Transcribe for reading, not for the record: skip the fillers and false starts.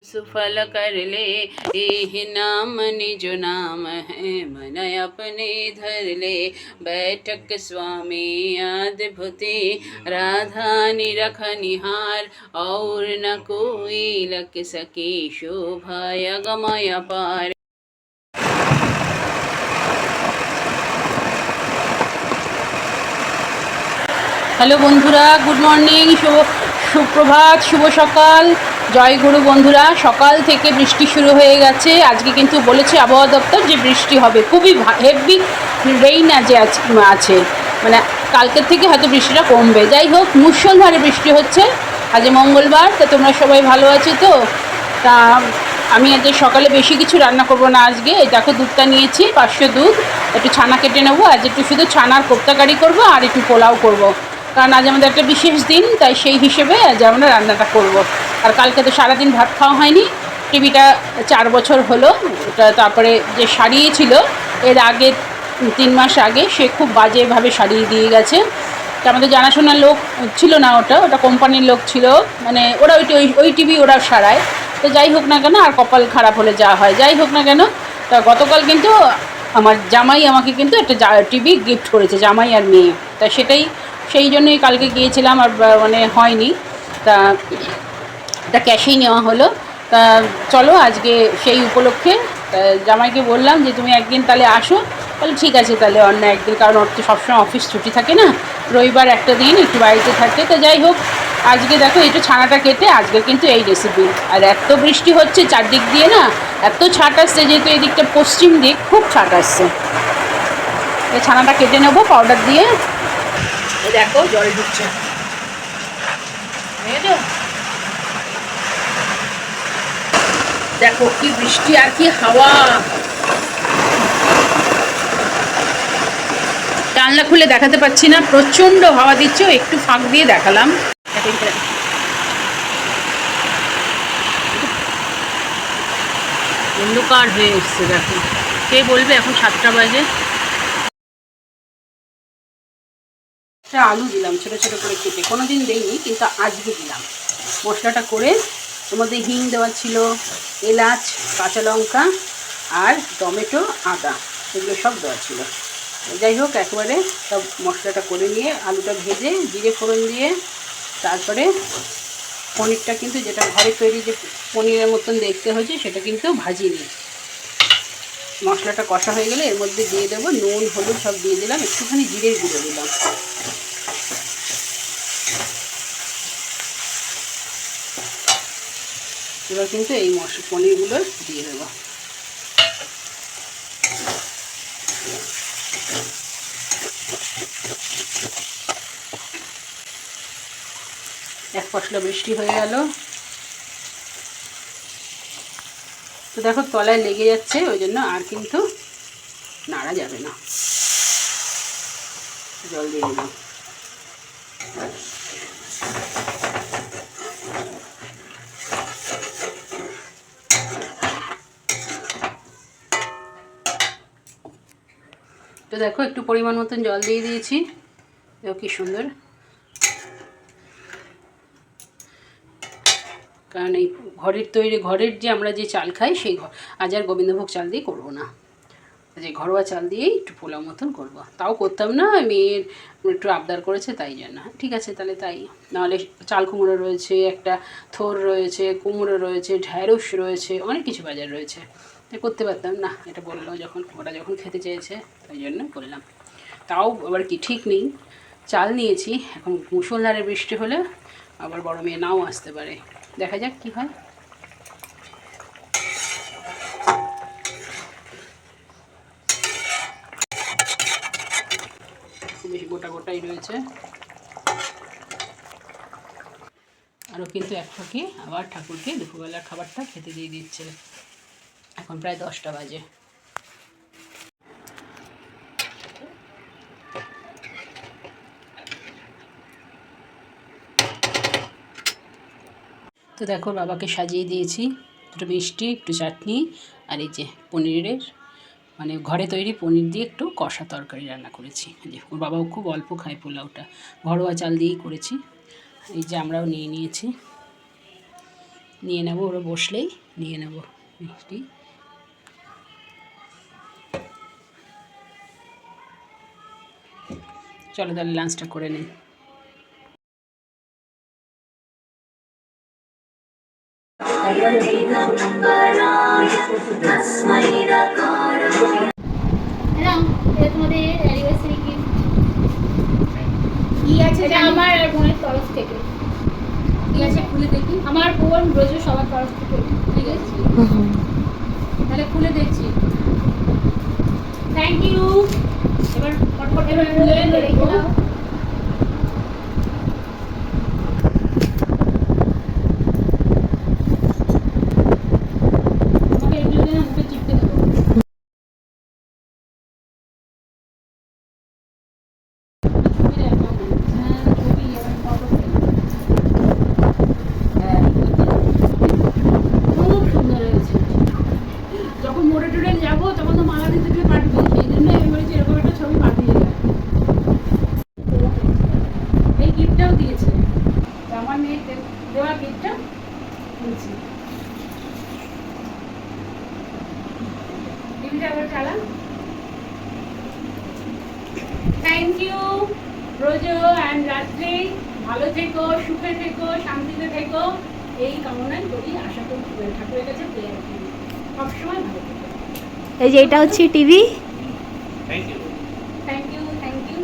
सुफल कर ले, एहि नाम निज नाम है, मन अपने धर ले। बैठक स्वामी अद्भुति, राधा निरख निहार, और न कोई लग सके, शोभा अगमय पार। হ্যালো বন্ধুরা, গুড মর্নিং, সুপ্রভাত, শুভ সকাল, জয় গুরু। বন্ধুরা, সকাল থেকে বৃষ্টি শুরু হয়ে গেছে। আজকে কিন্তু বলেছে আবহাওয়া দপ্তর যে বৃষ্টি হবে, খুবই হেভি রেইন আছে, মানে কালকের থেকে হয়তো বৃষ্টিটা কমবে। যাই হোক, মুষলধারে বৃষ্টি হচ্ছে। আজ মঙ্গলবার, তা তোমরা সবাই ভালো আছো তো? তা আমি আজ সকালে বেশি কিছু রান্না করব না আজকে। এই দেখো, দুধটা নিয়েছি, 500 দুধ, একটু ছানা কেটে নেবো। আজ একটু শুধু ছানার কোপ্তা কারি করবো আর একটু পোলাও করব, কারণ আজ আমাদের একটা বিশেষ দিন, তাই সেই হিসেবে আজ আমরা রান্নাটা করব। আর কালকে তো সারাদিন ভাত খাওয়া হয়নি। টিভিটা 4 বছর হলো, ওটা তারপরে যে সারিয়েছিল এর আগে 3 মাস আগে, সে খুব বাজেভাবে সারিয়ে দিয়ে গেছে। তা আমাদের জানাশোনার লোক ছিল না, ওটা কোম্পানির লোক ছিল, মানে ওরা ওই টিভি ওরা সারায়। তো যাই হোক না কেন, আর কপাল খারাপ হলে যা হয়, যাই হোক না কেন, তা গতকাল কিন্তু আমার জামাই আমাকে কিন্তু একটা টিভি গিফট করেছে, জামাই আর মেয়ে। তা সেই জন্যই কালকে গিয়েছিলাম, আর মানে হয়নি। তা এটা ক্যাশেই নেওয়া হলো। তা চলো আজকে সেই উপলক্ষে জামাইকে বললাম যে তুমি একদিন তাহলে আসো। তাহলে ঠিক আছে, তাহলে অন্য একদিন, কারণ ওর তো সবসময় অফিস ছুটি থাকে না, রবিবার একটা দিন একটু বাড়িতে থাকে। তো যাই হোক, আজকে দেখো একটু ছানাটা কেটে আজকে কিন্তু এই রেসিপি। আর এত বৃষ্টি হচ্ছে চারদিক দিয়ে না, এত ছাট আসছে, যেহেতু এদিকটা পশ্চিম দিক, খুব ছাট আসছে। এই ছানাটা কেটে নেবো পাউডার দিয়ে। দেখো জল ঢুকছে, দেখো কি বৃষ্টি আর কি হাওয়া। জানলা খুলে দেখাতে পাচ্ছি না, প্রচন্ড হাওয়া দিচ্ছে, একটু ফাঁক দিয়ে দেখালাম। অন্ধকার হয়ে এসছে, দেখো। কে বলবে এখন 7টা বাজে। আলু দিলাম ছোটো ছোটো করে কেটে, কোনোদিন দেইনি কিন্তু আজকে দিলাম। মশলাটা করে ওর মধ্যে হিং দেওয়া ছিল, এলাচ, কাঁচা লঙ্কা আর টমেটো, আদা, এগুলো সব দেওয়া ছিল। যাই হোক, একবারে সব মশলাটা করে নিয়ে আলুটা ভেজে জিরে ফোড়ন দিয়ে, তারপরে পনিরটা কিন্তু যেটা ঘরে তৈরি যে পনিরের মতন দেখতে হয়েছে সেটা কিন্তু ভাজিয়ে নিই। মশলাটা কষা হয়ে গেলে এর মধ্যে দিয়ে দেবো নুন, হলুদ সব দিয়ে দিলাম, একটুখানি জিরের গুঁড়ো দিলাম। এবার কিন্তু এই পনিরগুলো দিয়ে দেবো। এক পশলা বৃষ্টি হয়ে গেল। তো দেখো তলায় লেগে যাচ্ছে, ওই জন্য আর কিন্তু নাড়া যাবে না। জল দিয়ে দিলাম। তো দেখো একটু পরিমাণ মতন জল দিয়ে দিয়েছি, দেখো কি সুন্দর। কারণ এই ঘরের যে আমরা যে চাল খাই, সেই আজ আর গোবিন্দভোগ চাল দিয়ে করবো না, যে ঘরোয়া চাল দিয়েই একটু পোলাও মতন করবো। তাও করতাম না, মেয়ের একটু আবদার করেছে তাই জন্য। ঠিক আছে তাহলে তাই। নাহলে চাল কুমড়ো রয়েছে, একটা থোর রয়েছে, কুমড়ো রয়েছে, ঢ্যাঁড়স রয়েছে, অনেক কিছু বাজার রয়েছে, তাই করতে পারতাম না। এটা বললো যখন, ওরা যখন খেতে চেয়েছে, তাই জন্য করলাম। তাও আবার কি ঠিক নেই, চাল নিয়েছি। এখন মুষলধারে বৃষ্টি হলে আবার বড় মেয়ে নাও আসতে পারে, দেখা যাক কি হয়। বেশ গোটা গোটাই রয়েছে। আরও কিন্তু এক ফাঁকে আবার ঠাকুরকে দুপুরবেলার খাবারটা খেতে দিয়ে দিচ্ছে। এখন প্রায় 10টা বাজে। তো দেখো বাবাকে সাজিয়ে দিয়েছি, একটু মিষ্টি, একটু চাটনি, আর এই যে পনিরের, মানে ঘরে তৈরি পনির দিয়ে একটু কষা তরকারি রান্না করেছি। যে ওর বাবাও খুব অল্প খায় পোলাওটা, ঘরোয়া চাল দিয়েই করেছি। এই যে আমরাও নিয়ে নিয়েছি। নিয়ে নেব, ওরা বসলেই নিয়ে নেব মিষ্টি। চলো তাহলে লাঞ্চটা করে নিই। তোমাদের অ্যানিভার্সারি গিফট কি আছে? এটা আমার আর বোনের তরফ থেকে। ঠিক আছে, খুলে দেখি। আমার বোন রোজ সবার তরফ থেকে। ঠিক আছে, তাহলে খুলে দেখছি। Thank you. এবার ফটফট এবার খুলে রেখে দেখবো। দাও। আমাকে এগুলো দিয়ে মুখে চিপতে দেবো। ছবি দেখ কেমন। হ্যাঁ ছবি, এবার ফটো। হ্যাঁ খুব সুন্দর হয়েছে। যখন মোড়ে টোড়ে যাবো তখন তো মালা দিতে গিয়ে পাঠিয়ে, সেই জন্য আমি বলেছি এরকম একটা ছবি পাঠিয়ে দেয়। এই গিফটটাও দিয়েছে, তো আমার মেয়ের দেওয়া গিফটটা দিয়েছি। টিভিটা আবার চালা। থ্যাংক ইউ রোজো অ্যান্ড রাত্রি, ভালো থেকো, সুখে থেকো, শান্তিতে থেকো, এই কামনাই করি, আশা করি ঠাকুরের কাছে পেয়ে রাখি সবসময় ভালো থেকো। এই যে এটা হচ্ছে TV. Thank you, thank you.